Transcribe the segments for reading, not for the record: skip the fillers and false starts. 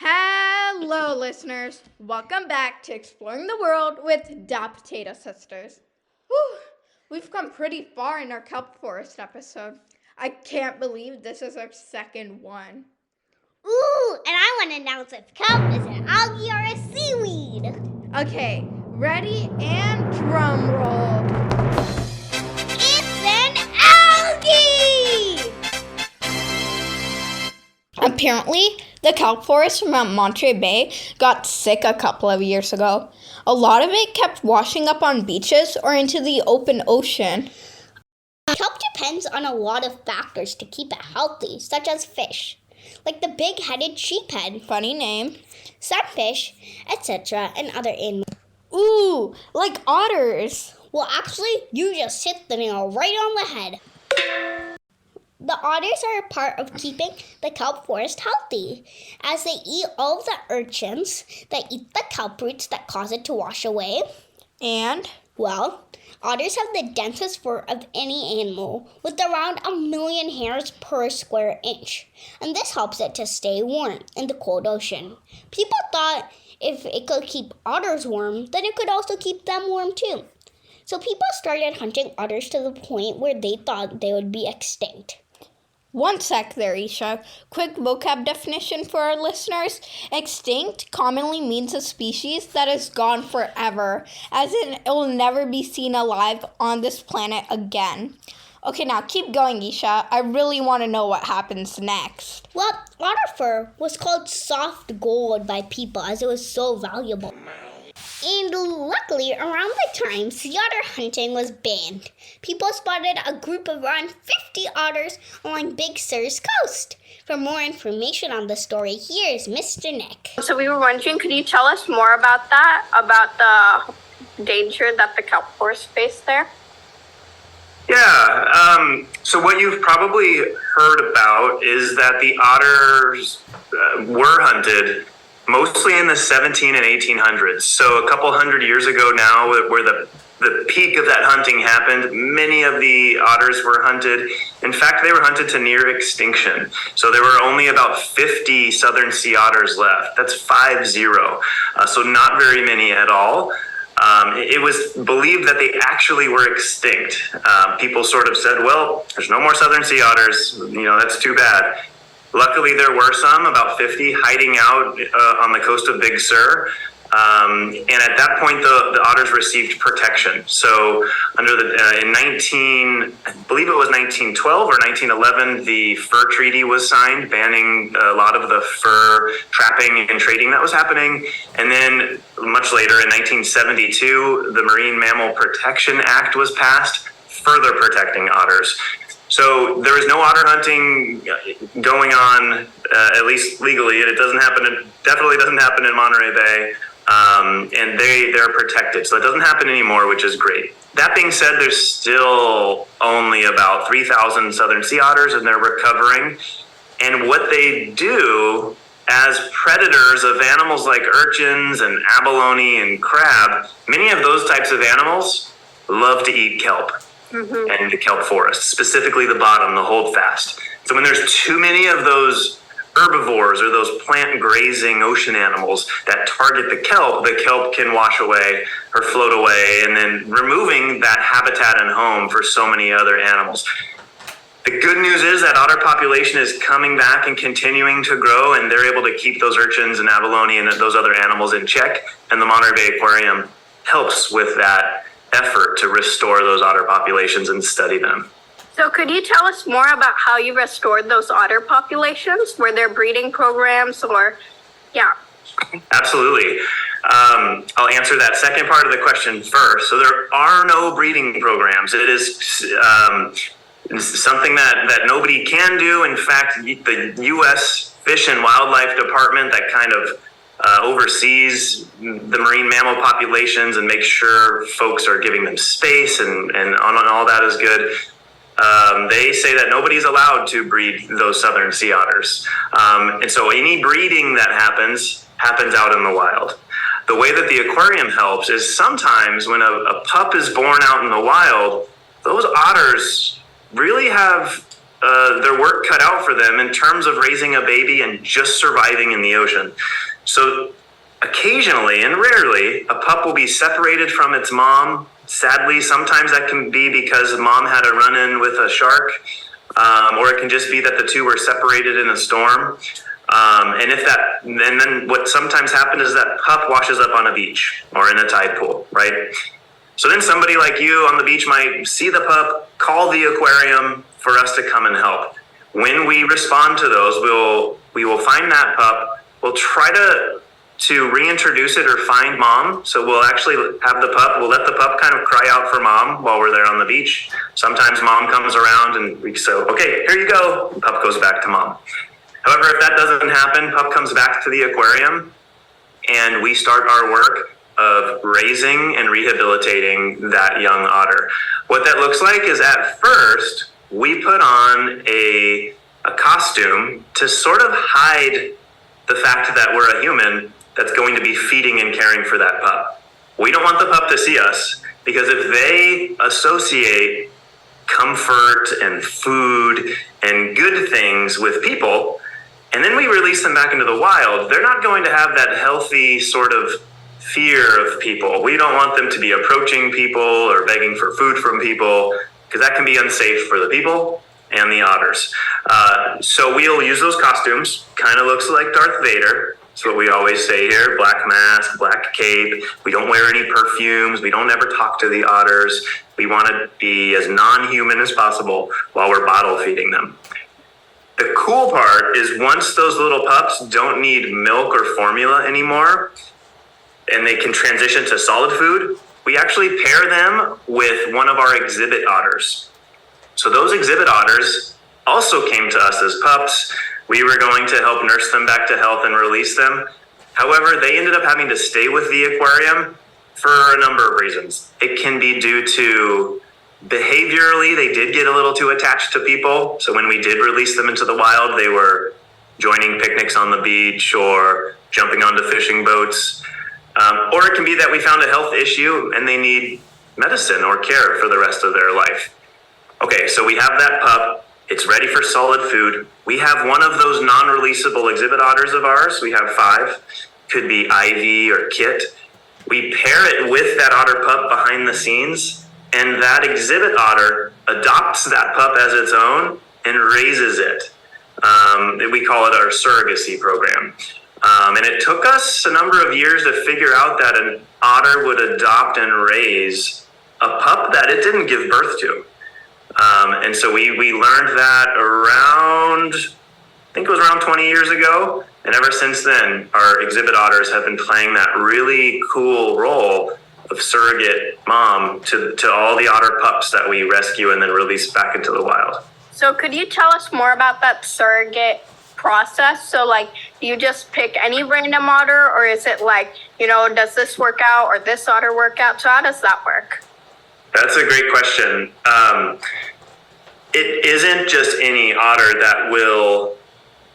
Hello, listeners. Welcome back to Exploring the World with Da Potato Sisters. Whew, we've come pretty far in our kelp forest episode. I can't believe this is our second one. Ooh, and I want to announce if kelp is an algae or a seaweed. Okay, ready and drum roll. It's an algae! Apparently, the kelp forest around Monterey Bay got sick a couple of years ago. A lot of it kept washing up on beaches or into the open ocean. Kelp depends on a lot of factors to keep it healthy, such as fish, like the big-headed sheephead, Funny name. sunfish, etc., and other animals. Ooh, like otters. Well, actually, you just hit the nail right on the head. The otters are a part of keeping the kelp forest healthy, as they eat all of the urchins that eat the kelp roots that cause it to wash away. And? Well, otters have the densest fur of any animal, with around 1 million hairs per square inch, and this helps it to stay warm in the cold ocean. People thought if it could keep otters warm, then it could also keep them warm too. So people started hunting otters to the point where they thought they would be extinct. One sec there, Isha. Quick vocab definition for our listeners. Extinct commonly means a species that is gone forever, as in it will never be seen alive on this planet again. Okay, now keep going, Isha. I really want to know what happens next. Well, otter fur was called soft gold by people as it was so valuable. And luckily, around the time sea otter hunting was banned, people spotted a group of around 50 otters along Big Sur's coast. For more information on the story, here's Mr. Nick. So we were wondering, could you tell us more about that, about the danger that the kelp forest faced there? Yeah, so what you've probably heard about is that the otters were hunted mostly in the 17 and 1800s. So a couple hundred years ago now, where the peak of that hunting happened, many of the otters were hunted. In fact, they were hunted to near extinction. So there were only about 50 southern sea otters left. That's 50. So not very many at all. It was believed that they actually were extinct. People sort of said, well, there's no more southern sea otters. That's too bad. Luckily, there were some, about 50, hiding out on the coast of Big Sur. And at that point, the otters received protection. So under I believe it was 1912 or 1911, the fur treaty was signed, banning a lot of the fur trapping and trading that was happening. And then much later, in 1972, the Marine Mammal Protection Act was passed, further protecting otters. So there is no otter hunting going on, at least legally. It definitely doesn't happen in Monterey Bay, and they're protected. So it doesn't happen anymore, which is great. That being said, there's still only about 3,000 southern sea otters, and they're recovering. And what they do as predators of animals like urchins and abalone and crab, many of those types of animals love to eat kelp. And the kelp forest, specifically the bottom, the holdfast. So when there's too many of those herbivores or those plant grazing ocean animals that target the kelp can wash away or float away, and then removing that habitat and home for so many other animals. The good news is that otter population is coming back and continuing to grow, and they're able to keep those urchins and abalone and those other animals in check, and the Monterey Bay Aquarium helps with that effort to restore those otter populations and study them. So could you tell us more about how you restored those otter populations? Were there breeding programs or, yeah? Absolutely. I'll answer that second part of the question first. So there are no breeding programs. It is something that nobody can do. In fact, the U.S. Fish and Wildlife Department that kind of oversees the marine mammal populations and makes sure folks are giving them space and all that is good. They say that nobody's allowed to breed those southern sea otters. And so any breeding that happens out in the wild. The way that the aquarium helps is sometimes when a pup is born out in the wild, those otters really have their work cut out for them in terms of raising a baby and just surviving in the ocean. So occasionally and rarely, a pup will be separated from its mom. Sadly, sometimes that can be because mom had a run-in with a shark, or it can just be that the two were separated in a storm. And then what sometimes happens is that pup washes up on a beach or in a tide pool, right? So then somebody like you on the beach might see the pup, call the aquarium for us to come and help. When we respond to those, we will find that pup. We'll try to reintroduce it or find mom. So we'll actually have the pup, we'll let the pup kind of cry out for mom while we're there on the beach. Sometimes mom comes around and we say, okay, here you go. The pup goes back to mom. However, if that doesn't happen, pup comes back to the aquarium and we start our work of raising and rehabilitating that young otter. What that looks like is at first, we put on a costume to sort of hide the fact that we're a human that's going to be feeding and caring for that pup. We don't want the pup to see us because if they associate comfort and food and good things with people, and then we release them back into the wild, they're not going to have that healthy sort of fear of people. We don't want them to be approaching people or begging for food from people because that can be unsafe for the people and the otters. So we'll use those costumes. Kind of looks like Darth Vader. That's what we always say here. Black mask, black cape. We don't wear any perfumes. We don't ever talk to the otters. We want to be as non-human as possible while we're bottle feeding them. The cool part is once those little pups don't need milk or formula anymore, and they can transition to solid food, we actually pair them with one of our exhibit otters. So those exhibit otters also came to us as pups. We were going to help nurse them back to health and release them. However, they ended up having to stay with the aquarium for a number of reasons. It can be due to behaviorally, they did get a little too attached to people. So when we did release them into the wild, they were joining picnics on the beach or jumping onto fishing boats. Or it can be that we found a health issue and they need medicine or care for the rest of their life. Okay, so we have that pup. It's ready for solid food. We have one of those non-releasable exhibit otters of ours. We have 5. Could be Ivy or Kit. We pair it with that otter pup behind the scenes, and that exhibit otter adopts that pup as its own and raises it. We call it our surrogacy program. And it took us a number of years to figure out that an otter would adopt and raise a pup that it didn't give birth to. And so we learned that around, I think it was around 20 years ago. And ever since then, our exhibit otters have been playing that really cool role of surrogate mom to all the otter pups that we rescue and then release back into the wild. So could you tell us more about that surrogate process? So like, do you just pick any random otter, or is it like, does this work out or this otter work out? So how does that work? That's a great question. It isn't just any otter that will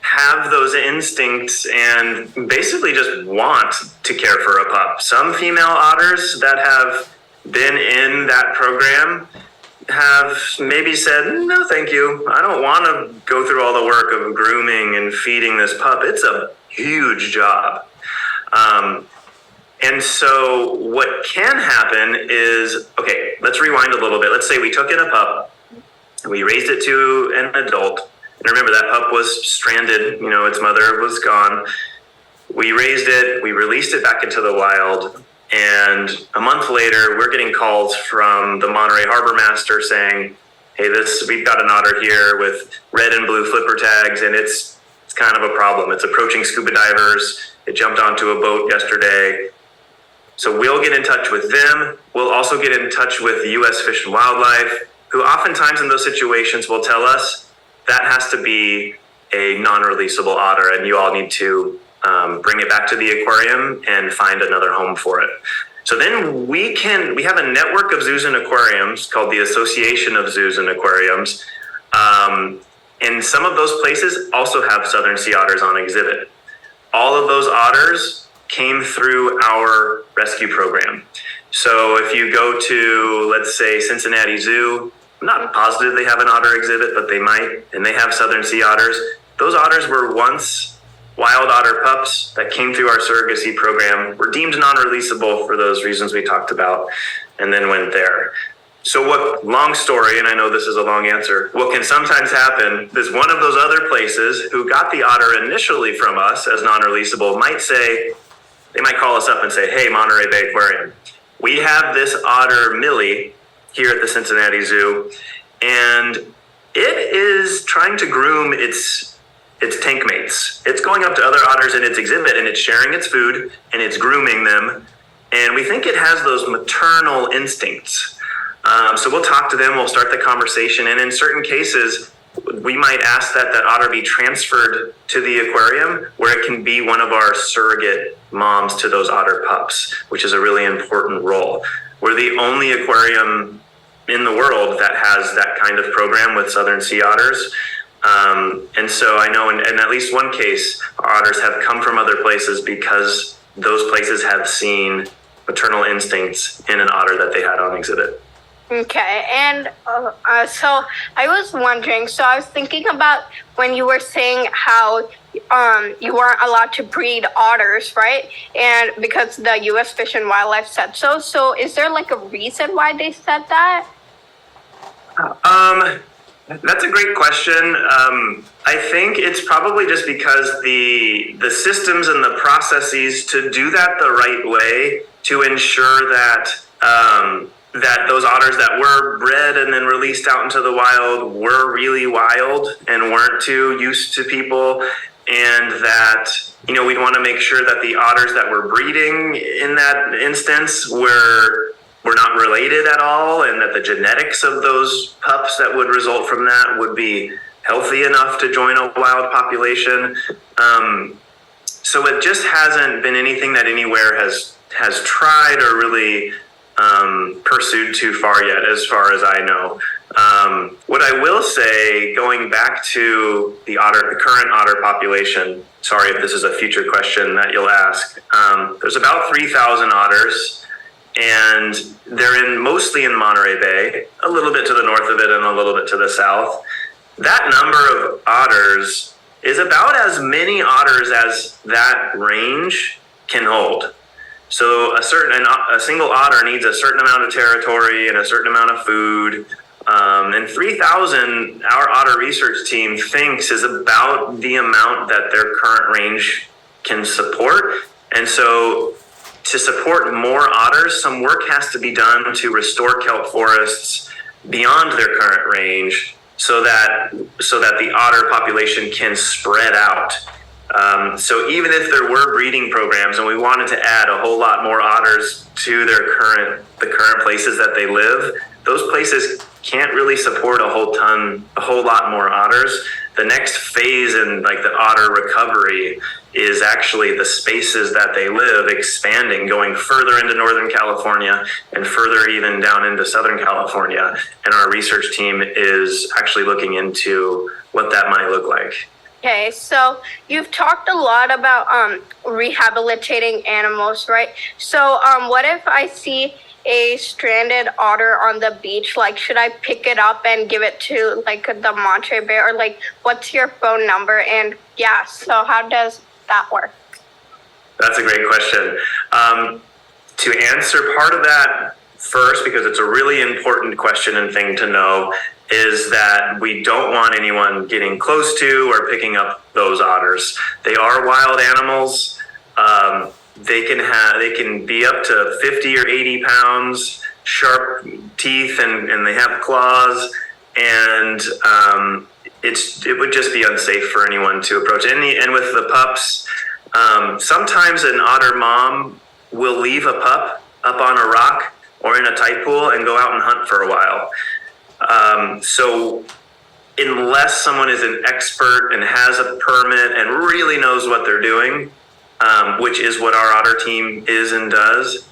have those instincts and basically just want to care for a pup. Some female otters that have been in that program have maybe said, no, thank you. I don't want to go through all the work of grooming and feeding this pup. It's a huge job. And so what can happen is, okay, let's rewind a little bit. Let's say we took in a pup, we raised it to an adult. And remember, that pup was stranded, its mother was gone. We raised it, we released it back into the wild. And a month later, we're getting calls from the Monterey Harbor Master saying, hey, we've got an otter here with red and blue flipper tags, and it's kind of a problem. It's approaching scuba divers. It jumped onto a boat yesterday. So we'll get in touch with them. We'll also get in touch with the U.S. Fish and Wildlife, who oftentimes in those situations will tell us that has to be a non-releasable otter, and you all need to bring it back to the aquarium and find another home for it. So then we have a network of zoos and aquariums called the Association of Zoos and Aquariums. And some of those places also have southern sea otters on exhibit. All of those otters came through our rescue program. So if you go to, let's say, Cincinnati Zoo, I'm not positive they have an otter exhibit, but they might, and they have southern sea otters. Those otters were once wild otter pups that came through our surrogacy program, were deemed non-releasable for those reasons we talked about, and then went there. So what, long story, and I know this is a long answer, what can sometimes happen is one of those other places who got the otter initially from us as non-releasable might say, they might call us up and say, hey, Monterey Bay Aquarium, we have this otter, Millie, here at the Cincinnati Zoo, and it is trying to groom its tank mates. It's going up to other otters in its exhibit, and it's sharing its food, and it's grooming them, and we think it has those maternal instincts. So we'll talk to them, we'll start the conversation, and in certain cases, we might ask that otter be transferred to the aquarium where it can be one of our surrogate moms to those otter pups, which is a really important role. We're the only aquarium in the world that has that kind of program with southern sea otters. And so I know in at least one case, our otters have come from other places because those places have seen maternal instincts in an otter that they had on exhibit. Okay, and so I was wondering, so I was thinking about when you were saying how you weren't allowed to breed otters, right? And because the U.S. Fish and Wildlife said so. So is there like a reason why they said that? That's a great question. I think it's probably just because the systems and the processes to do that the right way to ensure that that those otters that were bred and then released out into the wild were really wild and weren't too used to people, and that, you know, we'd want to make sure that the otters that were breeding in that instance were not related at all, and that the genetics of those pups that would result from that would be healthy enough to join a wild population. So it just hasn't been anything that anywhere has tried or really pursued too far yet, as far as I know. What I will say, going back to the current otter population, sorry if this is a future question that you'll ask, there's about 3,000 otters, and they're mostly in Monterey Bay, a little bit to the north of it and a little bit to the south. That number of otters is about as many otters as that range can hold. So a single otter needs a certain amount of territory and a certain amount of food. And 3,000, our otter research team thinks, is about the amount that their current range can support. And so to support more otters, some work has to be done to restore kelp forests beyond their current range so that the otter population can spread out. So even if there were breeding programs and we wanted to add a whole lot more otters to the current places that they live, those places can't really support a whole lot more otters. The next phase in like the otter recovery is actually the spaces that they live expanding, going further into Northern California and further even down into Southern California. And our research team is actually looking into what that might look like. Okay, so you've talked a lot about rehabilitating animals, right? So what if I see a stranded otter on the beach? Like, should I pick it up and give it to like the Monterey Bay, or like, what's your phone number? And yeah, so how does that work? That's a great question. To answer part of that first, because it's a really important question and thing to know, is that we don't want anyone getting close to or picking up those otters. They are wild animals. They can be up to 50 or 80 pounds, sharp teeth, and they have claws, and it would just be unsafe for anyone to approach. And with the pups, sometimes an otter mom will leave a pup up on a rock or in a tide pool and go out and hunt for a while. So unless someone is an expert and has a permit and really knows what they're doing, which is what our otter team is and does,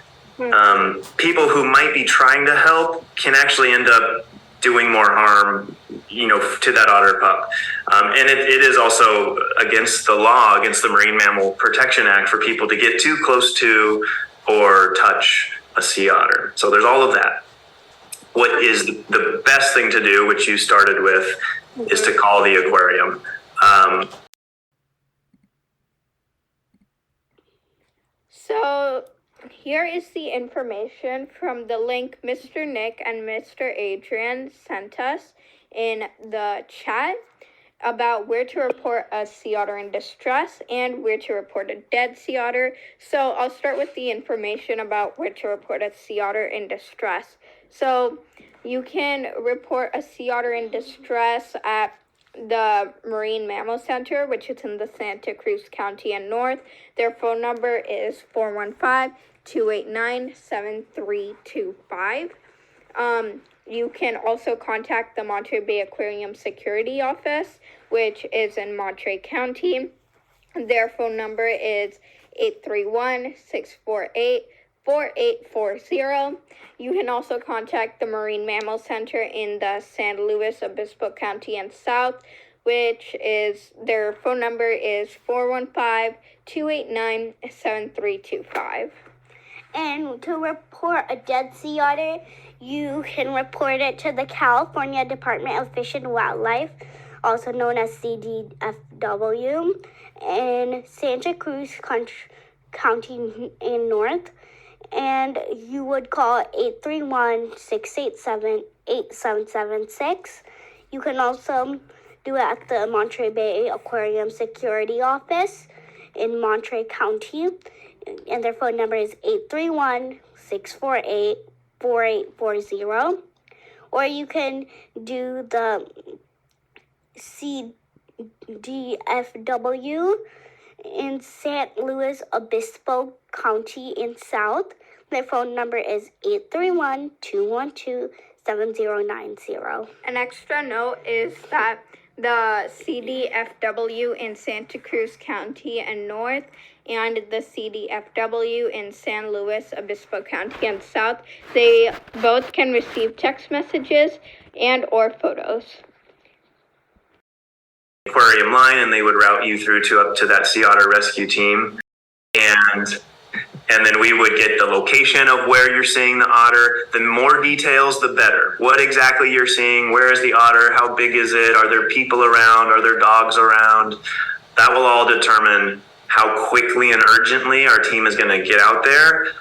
people who might be trying to help can actually end up doing more harm, to that otter pup. And it is also against the law, against the Marine Mammal Protection Act, for people to get too close to or touch a sea otter. So there's all of that. what is the best thing to do, which you started with, is to call the aquarium. So here is the information from the link Mr. Nick and Mr. Adrian sent us in the chat about where to report a sea otter in distress and where to report a dead sea otter. So I'll start with the information about where to report a sea otter in distress. So you can report a sea otter in distress at the Marine Mammal Center, which is in the Santa Cruz County and North. Their phone number is 415-289-7325. You can also contact the Monterey Bay Aquarium Security Office, which is in Monterey County. Their phone number is 831-648-4840. You can also contact the Marine Mammal Center in the San Luis Obispo County and South, which is, their phone number is 415-289-7325. And to report a dead sea otter, you can report it to the California Department of Fish and Wildlife, also known as CDFW, in Santa Cruz County in North. And you would call 831-687-8776. You can also do it at the Monterey Bay Aquarium Security Office in Monterey County. And their phone number is 831-648-4840. Or you can do the CDFW in San Luis Obispo County in South. Their phone number is 831-212-7090. An extra note is that the CDFW in Santa Cruz County and North and the CDFW in San Luis Obispo County and South, they both can receive text messages and or photos. Aquarium line, and they would route you through to up to that sea otter rescue team, and then we would get the location of where you're seeing the otter. The more details, the better. What exactly you're seeing, where is the otter, how big is it, are there people around, are there dogs around? That will all determine how quickly and urgently our team is going to get out there.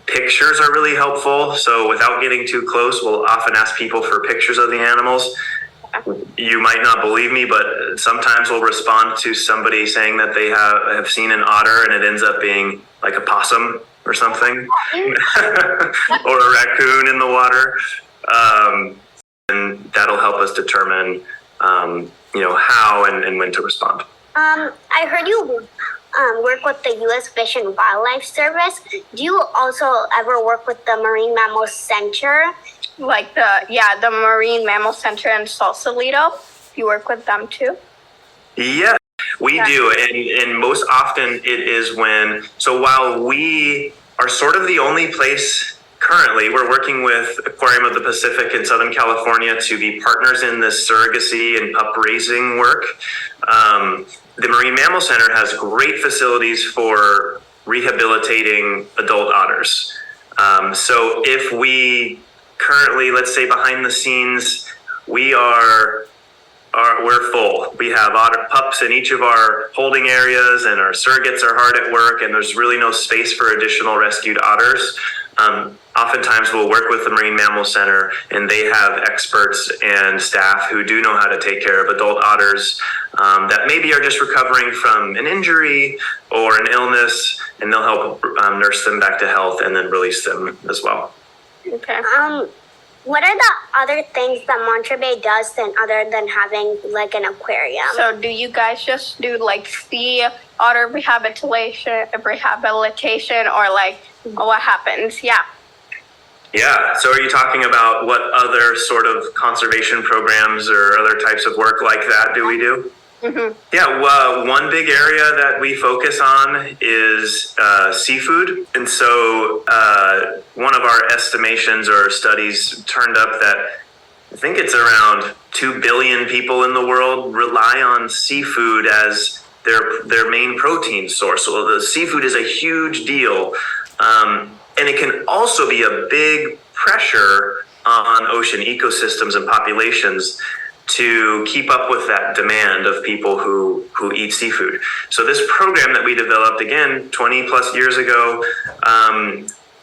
Pictures are really helpful, so without getting too close, we'll often ask people for pictures of the animals. You might not believe me, but sometimes we'll respond to somebody saying that they have seen an otter and it ends up being like a possum or something, or a raccoon in the water. And that'll help us determine, how and when to respond. I heard you work with the U.S. Fish and Wildlife Service. Do you also ever work with the Marine Mammal Center? Like the Marine Mammal Center in Sausalito. You work with them too? Yeah, we do. And most often it is so while we are sort of the only place currently, we're working with Aquarium of the Pacific in Southern California to be partners in this surrogacy and pup raising work. The Marine Mammal Center has great facilities for rehabilitating adult otters. So if we currently, let's say behind the scenes, we're full. We have otter pups in each of our holding areas, and our surrogates are hard at work, and there's really no space for additional rescued otters. Oftentimes we'll work with the Marine Mammal Center, and they have experts and staff who do know how to take care of adult otters that maybe are just recovering from an injury or an illness, and they'll help nurse them back to health and then release them as well. Okay. What are the other things that Monterey Bay does other than having like an aquarium? So do you guys just do like sea otter rehabilitation, or like what happens? Yeah. Yeah. So are you talking about what other sort of conservation programs or other types of work like that do we do? Mm-hmm. Yeah, well, one big area that we focus on is seafood. And so one of our estimations or studies turned up that I think it's around 2 billion people in the world rely on seafood as their main protein source. So the seafood is a huge deal. And it can also be a big pressure on ocean ecosystems and populations to keep up with that demand of people who eat seafood. So this program that we developed, again, 20 plus years ago,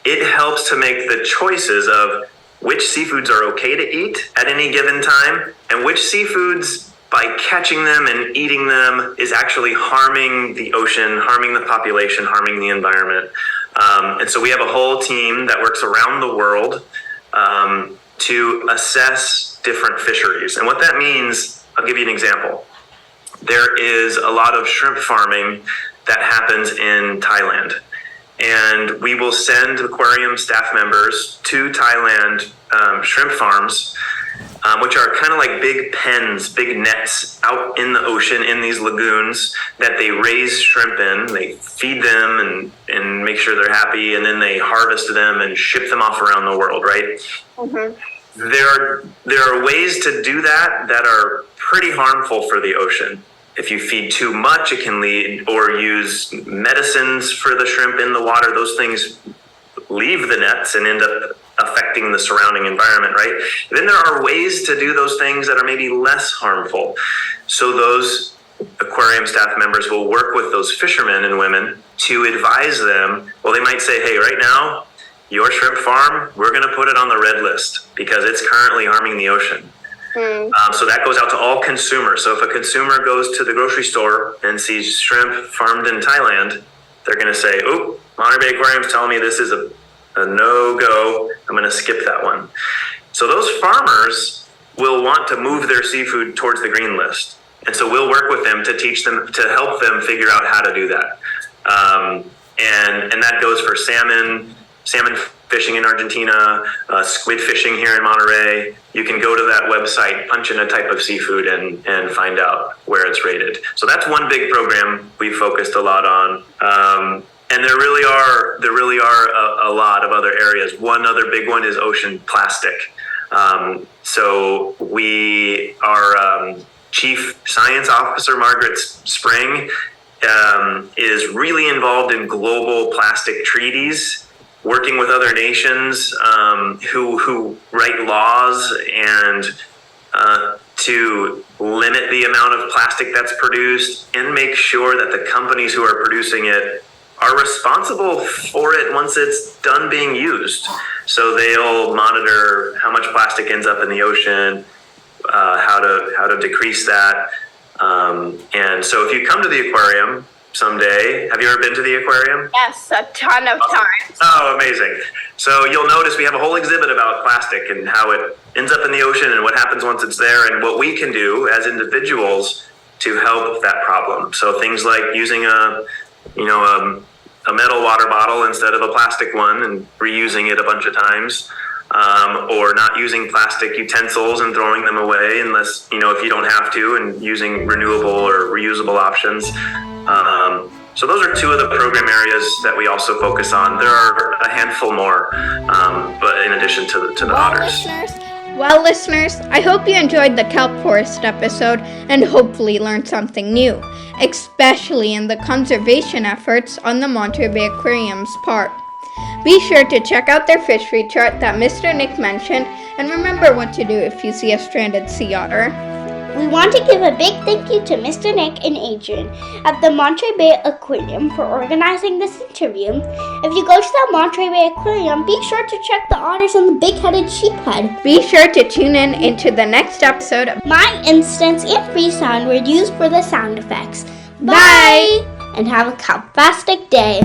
it helps to make the choices of which seafoods are okay to eat at any given time, and which seafoods, by catching them and eating them, is actually harming the ocean, harming the population, harming the environment. And so we have a whole team that works around the world to assess different fisheries. And what that means, I'll give you an example. There is a lot of shrimp farming that happens in Thailand. And we will send aquarium staff members to Thailand shrimp farms, which are kind of like big pens, big nets out in the ocean in these lagoons that they raise shrimp in. They feed them and make sure they're happy, and then they harvest them and ship them off around the world, right? Mm-hmm. There are ways to do that are pretty harmful for the ocean. If you feed too much, it can lead, or use medicines for the shrimp in the water, those things leave the nets and end up affecting the surrounding environment, right? Then there are ways to do those things that are maybe less harmful. So those aquarium staff members will work with those fishermen and women to advise them. Well, they might say, hey, right now, your shrimp farm, we're going to put it on the red list because it's currently harming the ocean. So that goes out to all consumers. So if a consumer goes to the grocery store and sees shrimp farmed in Thailand, they're going to say, oh, Monterey Bay Aquarium is telling me this is a no-go. I'm going to skip that one. So those farmers will want to move their seafood towards the green list. And so we'll work with them to teach them, to help them figure out how to do that. And that goes for salmon fishing in Argentina, squid fishing here in Monterey. You can go to that website, punch in a type of seafood, and find out where it's rated. So that's one big program we focused a lot on. And there really are a lot of other areas. One other big one is ocean plastic. So our Chief Science Officer, Margaret Spring, is really involved in global plastic treaties, working with other nations who write laws and to limit the amount of plastic that's produced and make sure that the companies who are producing it are responsible for it once it's done being used. So they'll monitor how much plastic ends up in the ocean, how to decrease that. And so if you come to the aquarium someday, have you ever been to the aquarium? Yes, a ton of times. Oh, amazing. So you'll notice we have a whole exhibit about plastic and how it ends up in the ocean and what happens once it's there and what we can do as individuals to help that problem. So things like using a metal water bottle instead of a plastic one and reusing it a bunch of times, or not using plastic utensils and throwing them away unless, if you don't have to, and using renewable or reusable options. So those are two of the program areas that we also focus on. There are a handful more, but in addition to the otters. Well, listeners, I hope you enjoyed the kelp forest episode and hopefully learned something new, especially in the conservation efforts on the Monterey Bay Aquarium's part. Be sure to check out their fishery chart that Mr. Nick mentioned, and remember what to do if you see a stranded sea otter. We want to give a big thank you to Mr. Nick and Adrian at the Monterey Bay Aquarium for organizing this interview. If you go to the Monterey Bay Aquarium, be sure to check the otters and the big-headed sheephead. Be sure to tune in into the next episode of My Instance and Free Sound were used for the sound effects. Bye! And have a Kelpfastic day.